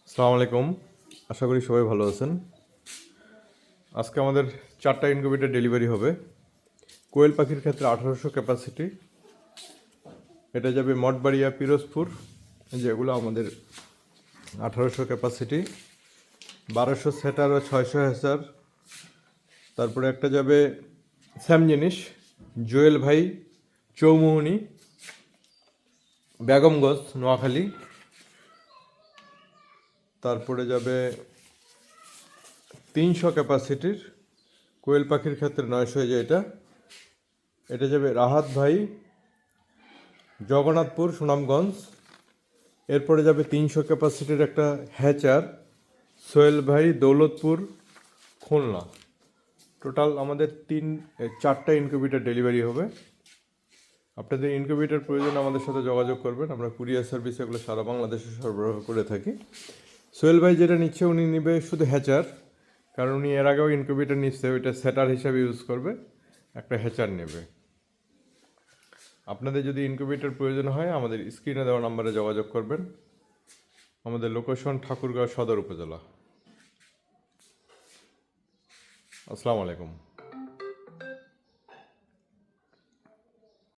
আসসালামু আলাইকুম। আশা করি সবাই ভালো আছেন। আজকে আমাদের 4টা ইনকিউবেটর ডেলিভারি হবে। কোয়েল পাখির ক্ষেত্রে 1800 ক্যাপাসিটি। এটা যাবে মঠবাড়িয়া পিরোজপুর, যেগুলো আমাদের 1800 ক্যাপাসিটি। 1200 সেটার ও 600 হ্যাচার। তারপরে একটা যাবে স্যাম জিনিস জুয়েল ভাই চৌমুহনী, বেগমগঞ্জ, নোয়াখালী। তারপরে যাবে 300 ক্যাপাসিটির কোয়েল পাখির ক্ষেত্রে 900, এটা এটা যাবে রাহাত ভাই জগন্নাথপুর, সুনামগঞ্জ। এরপরে যাবে 300 ক্যাপাসিটির একটা হ্যাচার সোহেল ভাই দৌলতপুর, খুলনা। টোটাল আমাদের 4টা ইনকিউবেটর ডেলিভারি হবে। আপনাদের ইনকিউবেটর প্রয়োজন আমাদের সাথে যোগাযোগ করবেন। আমরা কুরিয়ার সার্ভিস এগুলো সারা বাংলাদেশে সরবরাহ করে থাকি। সোহেল ভাই যেটা নিচ্ছে উনি নেবে শুধু হ্যাচার, কারণ উনি এর আগেও ইনকিউবেটর নিচ্ছে, ওইটা সেটার হিসাবে ইউজ করবে, একটা হ্যাচার নেবে। আপনাদের যদি ইনকিউবেটর প্রয়োজন হয় আমাদের স্ক্রিনে দেওয়া নাম্বারে যোগাযোগ করবেন। আমাদের লোকেশন ঠাকুরগাঁও সদর উপজেলা। আসসালামু আলাইকুম।